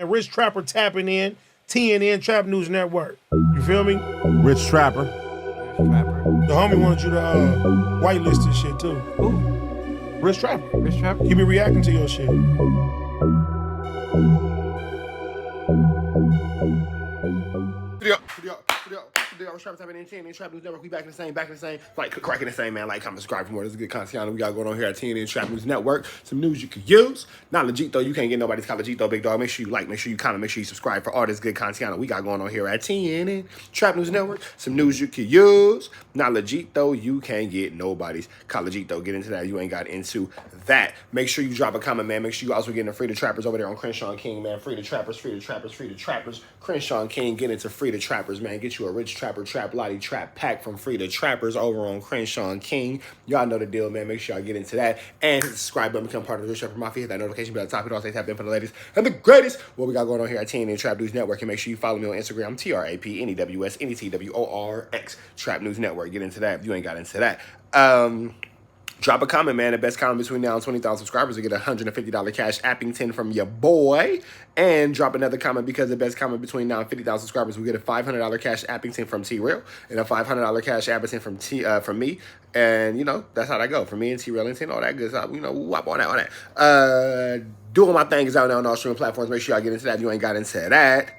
And Rich Trapper tapping in, TNN Trap News Network. You feel me? Rich Trapper. The homie wanted you to whitelist this shit too. Who? Rich Trapper. Rich Trapper? He be reacting to your shit. Trap News Network. We back in the same. Like cracking the same, man. Like, comment, subscribe for more. This is good content we got going on here at TNN Trap News Network. Some news you could use. Not legit though. You can't get nobody's called legit though, big dog. Make sure you like, make sure you comment, make sure you subscribe for all this good content we got going on here at TNN Trap News Network. Some news you could use. Not legit though. You can't get nobody's called legit though. Get into that. You ain't got into that. Make sure you drop a comment, man. Make sure you also get into Free the Trappers over there on Crenshaw King, man. Free the Trappers, Free the Trappers, Free the Trappers. Crenshaw King, get into Free the Trappers, man. Get you a Rich Trapper Trap Lottie Trap pack from Free the Trappers over on Crenshaw King. Y'all know the deal, man. Make sure y'all get into that. And hit the subscribe button, become part of the Rich Trapper Mafia. Hit that notification bell at the top. It all say tap in for the latest and the greatest. What we got going on here at TNN Trap News Network. And make sure you follow me on Instagram, TRAPNEWSNETWORX Trap News Network. Get into that if you ain't got into that. Drop a comment, man. The best comment between now and 20,000 subscribers will get a $150 cash Appington from your boy. And drop another comment because the best comment between now and 50,000 subscribers will get a $500 cash Appington from T-Real and a $500 cash Appington from me. And, you know, that's how that go. For me and T-Real and all that good stuff. You know, whop on that. Doing my thing is out now on all streaming platforms. Make sure y'all get into that if you ain't got into that.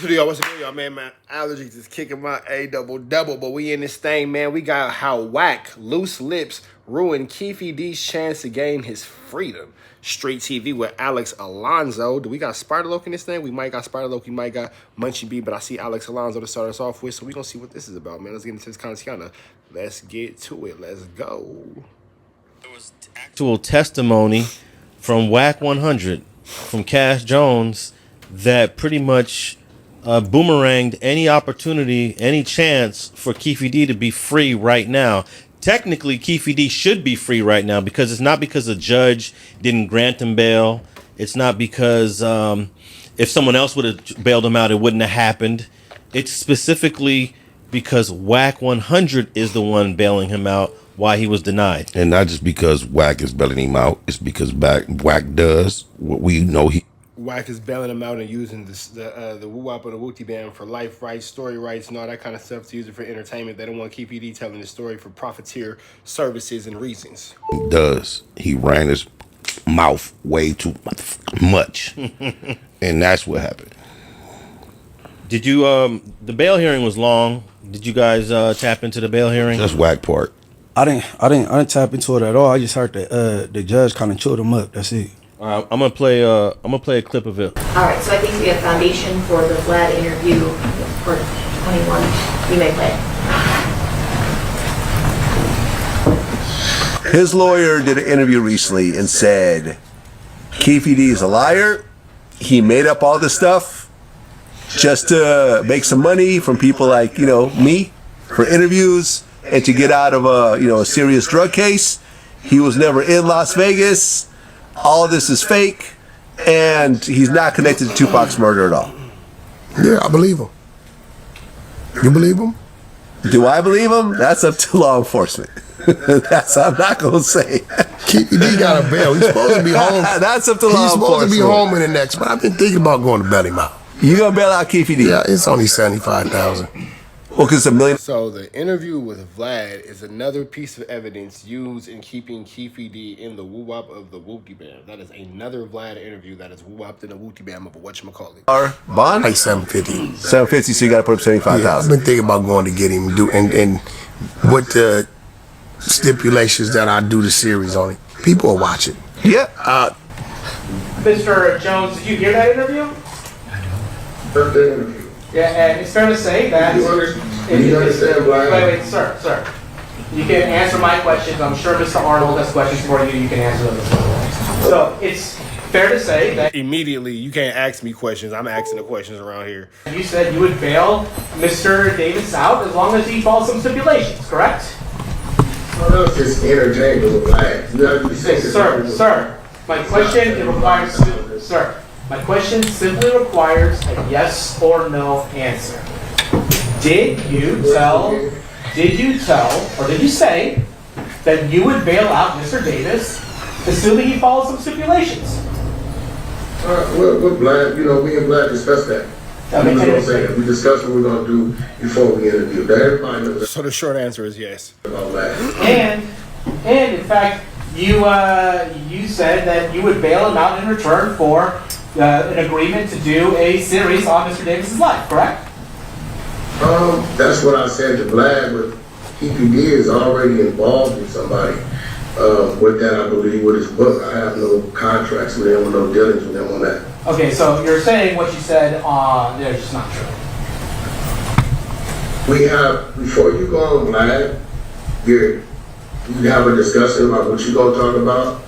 So yo, what's good, y'all, man? My allergies is kicking my double, but we in this thing, man. We got how WACK, Loose Lips, ruined Keffe D's chance to gain his freedom. Straight TV with Alex Alonso. Do we got Spider Loke in this thing? We might got Spider Loke, we might got Munchie B, but I see Alex Alonso to start us off with, so we gonna see what this is about, man. Let's get into this content. Let's get to it. Let's go. There was actual testimony from WACK 100, from Cash Jones, that pretty much boomeranged any opportunity, any chance for Keffe D to be free right now. Technically, Keffe D should be free right now because it's not because the judge didn't grant him bail. It's not because if someone else would have bailed him out, it wouldn't have happened. It's specifically because WACK 100 is the one bailing him out while he was denied. And not just because WACK is bailing him out. It's because WACK does what we know he... WACK is bailing him out and using the woo-wop of the Wooty Band for life rights, story rights, and all that kind of stuff to use it for entertainment. They don't want Keffe D telling the story for profiteer services and reasons. He does. He ran his mouth way too much. And that's what happened. Did you, the bail hearing was long. Did you guys tap into the bail hearing? Just WACK part. I didn't tap into it at all. I just heard the judge kind of chewed him up. That's it. I'm gonna play a clip of it. All right, so I think we have foundation for the Vlad interview for 21. You may play it. His lawyer did an interview recently and said Keffe D is a liar. He made up all this stuff just to make some money from people like, you know, me for interviews and to get out of a serious drug case. He was never in Las Vegas. All this is fake, and he's not connected to Tupac's murder at all. Yeah, I believe him. You believe him? Do I believe him? That's up to law enforcement. I'm not gonna say. Keffe D got a bail. He's supposed to be home. That's up to law enforcement. He's supposed to be home in the next, but I've been thinking about going to bail him out. You gonna bail out Keffe D? Yeah, it's only $75,000. Well, because it's $1 million. So the interview with Vlad is another piece of evidence used in keeping Keffe D in the woo-wop of the Wooty Band. That is another Vlad interview that is woo-wopped in the Wooty Band of a whatchamacallit. Bond? Like $750. $750, so you got to put up $75,000. Yeah, I've been thinking about going to get him and with the stipulations that I do the series on it. People are watching. Yeah. Mr. Jones, did you hear that interview? Heard the interview. Yeah, and it's fair to say that... You understand why? Wait, sir. You can answer my questions. I'm sure Mr. Arnold has questions for you. You can answer them as well. So it's fair to say that... Immediately, you can't ask me questions. I'm asking the questions around here. You said you would bail Mr. Davis out as long as he follows some stipulations, correct? I know it's just entertainment with flags. Sir, my question requires... Sir. My question simply requires a yes or no answer. Did you tell, or did you say that you would bail out Mr. Davis, assuming he follows some stipulations? With Vlad, you know, me and Vlad discussed that. We was gonna say that. We discussed what we're gonna do before we interview. That everybody knows. So the short answer is yes. About Vlad. And in fact, you said that you would bail him out in return for an agreement to do a series on Mr. Davis's life, correct? That's what I said to Vlad, but PPD is already involved with somebody. With that, I believe, with his book. I have no contracts with him, no dealings with him on that. Okay, so you're saying what you said on there is just not true. We have, before you go on Vlad, you have a discussion about what you're going to talk about,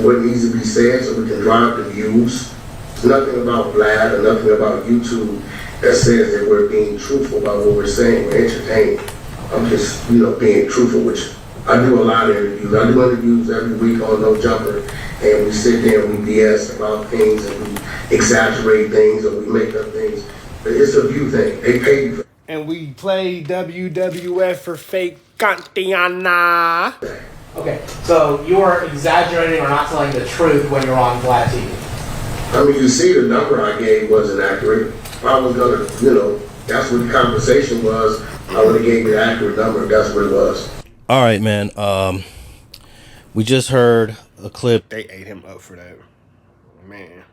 what needs to be said so we can drive the views. There's nothing about Vlad or nothing about YouTube that says that we're being truthful about what we're saying. We're entertaining. I'm just, being truthful with you. I do a lot of interviews. I do interviews every week on No Jumper, and we sit there and we BS about things and we exaggerate things or we make up things. But it's a view thing. They pay you for. And we play WWF for fake Cantiana. Okay, so you are exaggerating or not telling the truth when you're on Vlad TV. I mean, you see, the number I gave wasn't accurate. If I was gonna, that's what the conversation was. I would have gave you the accurate number if that's what it was. All right, man. We just heard a clip. They ate him up for that. Man.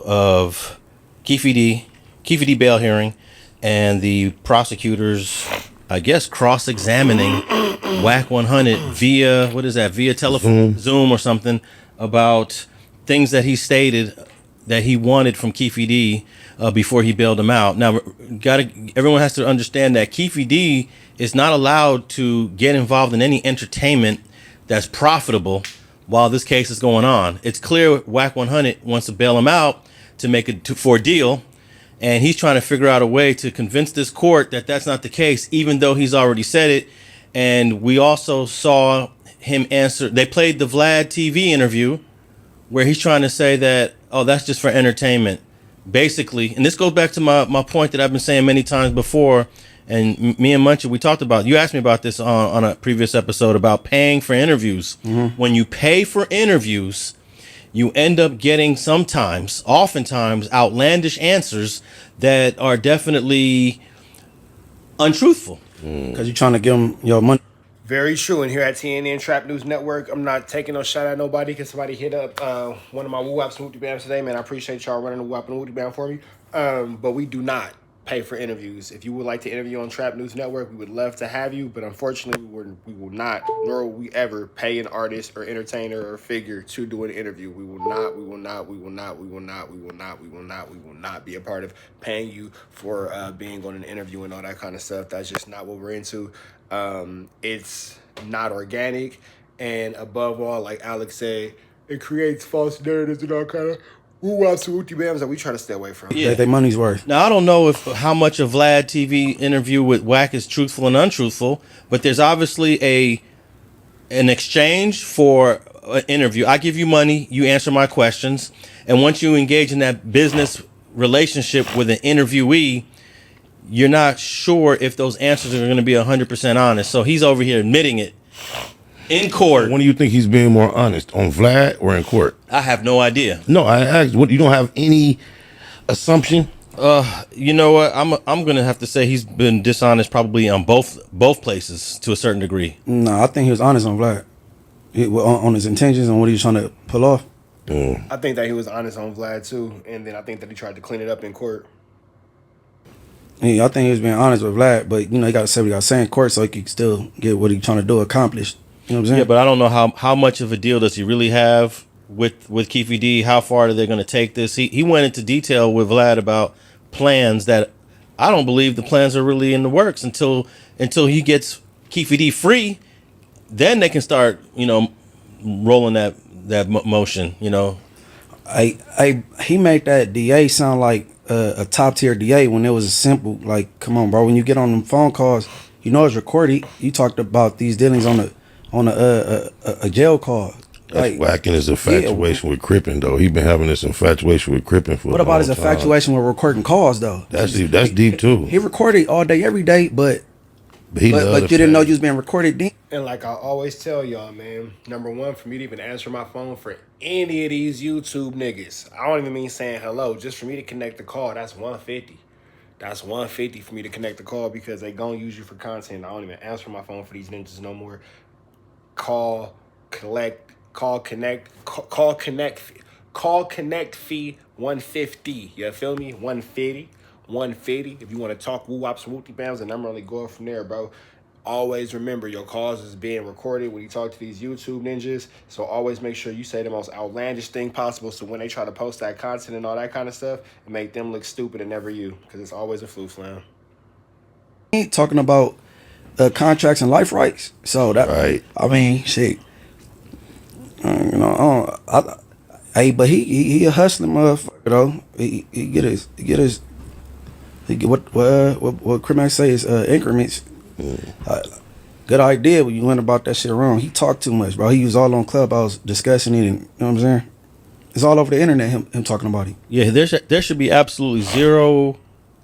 Of Keffe D bail hearing, and the prosecutors, I guess, cross-examining WACK 100 via telephone, Zoom or something, about things that he stated that he wanted from Keffe D before he bailed him out. Now, everyone has to understand that Keffe D is not allowed to get involved in any entertainment that's profitable while this case is going on. It's clear WACK 100 wants to bail him out to make it for a deal, and he's trying to figure out a way to convince this court that that's not the case, even though he's already said it. And we also saw him answer. They played the Vlad TV interview where he's trying to say that, oh, that's just for entertainment, basically. And this goes back to my point that I've been saying many times before. And me and Munchie, we talked about, you asked me about this on a previous episode about paying for interviews. Mm-hmm. When you pay for interviews, you end up getting oftentimes, outlandish answers that are definitely untruthful. Because you're trying to give them your money. Very true. And here at TNN Trap News Network, I'm not taking no shot at nobody because somebody hit up one of my woo-waps and wooty bams today. Man, I appreciate y'all running the woo-wap and wooty bam for me. But we do not pay for interviews. If you would like to interview on Trap News Network, we would love to have you, but unfortunately we will not, nor will we ever pay an artist or entertainer or figure to do an interview. We will not be a part of paying you for being on an interview and all that kind of stuff. That's just not what we're into. It's not organic, and above all, like Alex said, it creates false narratives and all kind of woo-waps and wooty bams that we try to stay away from. Yeah, their money's worth. Now, I don't know how much a Vlad TV interview with WACK is truthful and untruthful, but there's obviously an exchange for an interview. I give you money, you answer my questions, and once you engage in that business relationship with an interviewee, you're not sure if those answers are going to be 100% honest. So he's over here admitting it in court. When do you think he's being more honest, on Vlad or in court? I have no idea. No, I asked. What, you don't have any assumption? You know what? I'm gonna have to say he's been dishonest probably on both places to a certain degree. No, I think he was honest on Vlad, on his intentions and what he was trying to pull off. I think that he was honest on Vlad too, and then I think that he tried to clean it up in court. Yeah, I think he was being honest with Vlad, but he got to say what he got to say in court so he could still get what he's trying to do accomplished. You know what I'm saying? Yeah, but I don't know how much of a deal does he really have with Keffe D. How far are they going to take this? He went into detail with Vlad about plans that I don't believe the plans are really in the works until he gets Keffe D free. Then they can start rolling that motion. He made that DA sound like a top tier DA when it was a simple, like, come on, bro. When you get on them phone calls, it's recorded. You talked about these dealings on a jail call. That's whacking his infatuation with Crippen, though. He been having this infatuation with Crippen for. What about his infatuation with recording calls, though? That's deep too. He recorded all day, every day, but But he loved But the you didn't know fans. you was being recorded then? And like I always tell y'all, man, number one, for me to even answer my phone for any of these YouTube niggas, I don't even mean saying hello. Just for me to connect the call, that's $150. That's $150 for me to connect the call because they gonna use you for content. I don't even answer my phone for these ninjas no more. Call connect fee $150. You feel me? $150. If you want to talk woo wops and wooty bams, and I'm only going from there, bro. Always remember your calls is being recorded when you talk to these YouTube ninjas. So always make sure you say the most outlandish thing possible. So when they try to post that content and all that kind of stuff, it make them look stupid and never you, because it's always a flu flam. Talking about contracts and life rights. So that, Right. I mean, shit. Hey, but he a hustling motherfucker though. He get what criminals say is increments. Good idea, but you went about that shit wrong. He talked too much, bro. He was all on Clubhouse discussing it, and you know what I'm saying? It's all over the internet, him talking about it. Yeah, there should be absolutely zero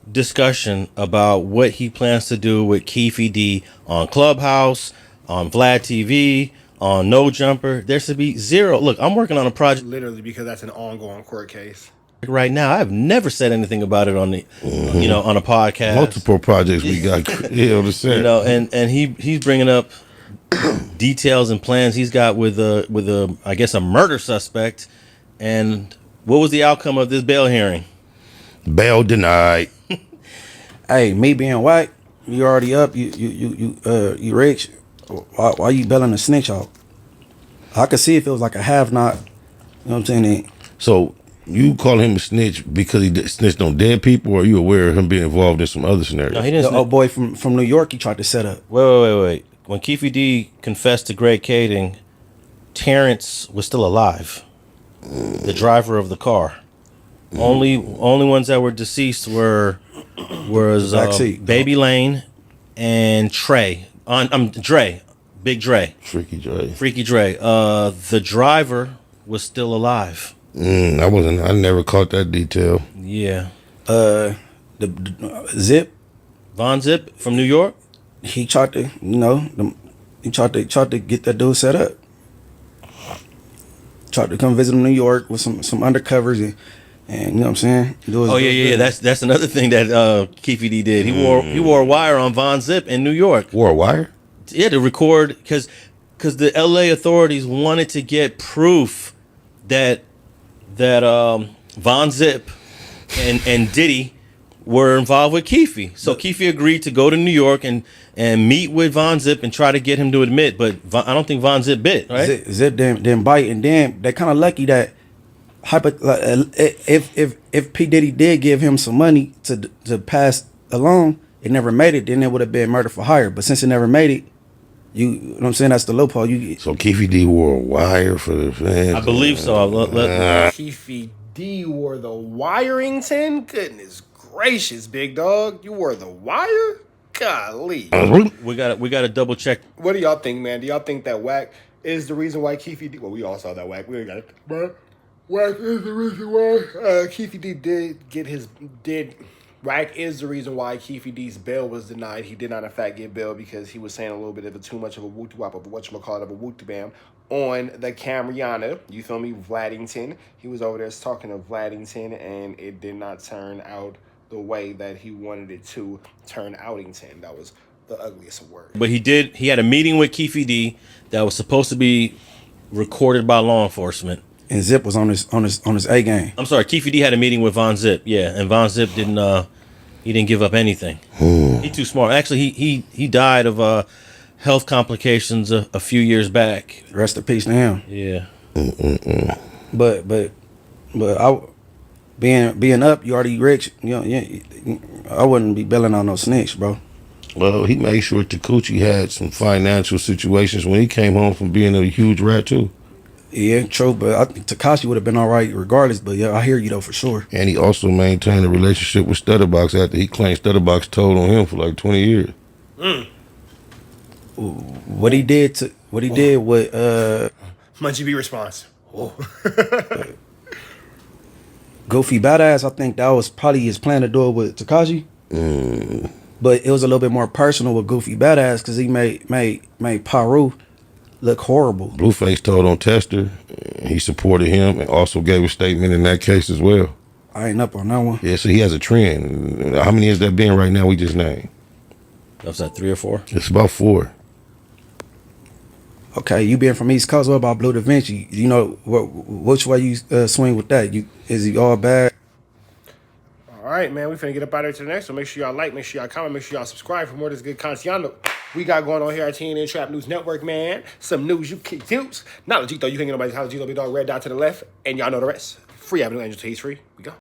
discussion about what he plans to do with Keffe D on Clubhouse, on Vlad TV, on No Jumper. There should be zero. Look, I'm working on a project Literally, because that's an ongoing court case. right now. I've never said anything about it on the, on a podcast. Multiple projects we got. Yeah, on the set. You know, and he's bringing up details and plans he's got with a I guess a murder suspect. And what was the outcome of this bail hearing? Bail denied. Hey, me being white, you already up. You rich. Why you bailing a snitch out? I could see if it was like a have not. You know what I'm saying? So you call him a snitch because he snitched on dead people, or are you aware of him being involved in some other scenarios? No, he didn't. The old boy from New York, he tried to set up. Wait. When Keffe D confessed to Greg Kading, Terrence was still alive. The driver of the car. Only ones that were deceased was Baby Lane and Trey. Dre, Big Dre, Freaky Dre. The driver was still alive. I never caught that detail. Yeah. The Zip, Von Zip from New York. he tried to, he tried to get that dude set up. Tried to come visit him in New York with some undercovers and you know what I'm saying? Yeah. That's another thing that Keffe D did. He wore a wire on Von Zip in New York. Wore a wire? Yeah, to record because the LA authorities wanted to get proof that Von Zip and Diddy were involved with Keffe. So Keffe agreed to go to New York and meet with Von Zip and try to get him to admit, but I don't think Von Zip bit, right? Zip didn't bite, and then they're kind of lucky that if P. Diddy did give him some money to pass along, it never made it, then it would have been murder for hire. But since it never made it, you know what I'm saying, that's the loophole. So Keffe D wore a wire for the fans. I believe so. Keffe D wore the Wirington? Goodness gracious, big dog. You wore the wire? Golly. We got to double check. What do y'all think, man? Do y'all think that WACK is the reason why Keffe D... Well, we all saw that WACK. We got it. But WACK is the reason why Keffe D did get his... WACK is the reason why Keffe D's bail was denied. He did not, in fact, get bail because he was saying a little bit of too much of a whoop-wop of whatchamacallit of a whoop-bam on the Camriana. You feel me? Vladington. He was over there talking to Vladington, and it did not turn out the way that he wanted it to turn outington. That was the ugliest word. But he had a meeting with Keffe D that was supposed to be recorded by law enforcement. And Zip was on his A game. I'm sorry, Keffe D had a meeting with Von Zip, yeah, and Von Zip didn't give up anything. He's too smart. Actually, he died of health complications a few years back. Rest in peace to him. Yeah. But I being up, you already rich. I wouldn't be bailing on no snitch, bro. Well, he made sure Takuchi had some financial situations when he came home from being a huge rat too. Yeah, true, but I think Tekashi would have been all right regardless. But yeah, I hear you though for sure. And he also maintained a relationship with Stutterbox after he claimed Stutterbox told on him for like 20 years. What he did with Munchie B response. Goofy Badass, I think that was probably his plan to do it with Tekashi. But it was a little bit more personal with Goofy Badass because he made Paru look horrible. Blueface told on Tester, he supported him and also gave a statement in that case as well. I ain't up on that one. Yeah, so he has a trend. How many is that been right now? We just named. That's that 3 or 4. It's about 4. Okay, you being from East Coast, what about Blue Da Vinci? You know, which way you swing with that? Is he all bad? All right, man, we finna get up out of here to the next one. Make sure y'all like, make sure y'all comment, make sure y'all subscribe for more of this good content. Y'all know we got going on here at TNN Trap News Network, man. Some news you can use. Not legit, though. You can't get nobody's house. G-Lo Big Dog, red dot to the left. And y'all know the rest. Free Avenue Angel Tees free. We go.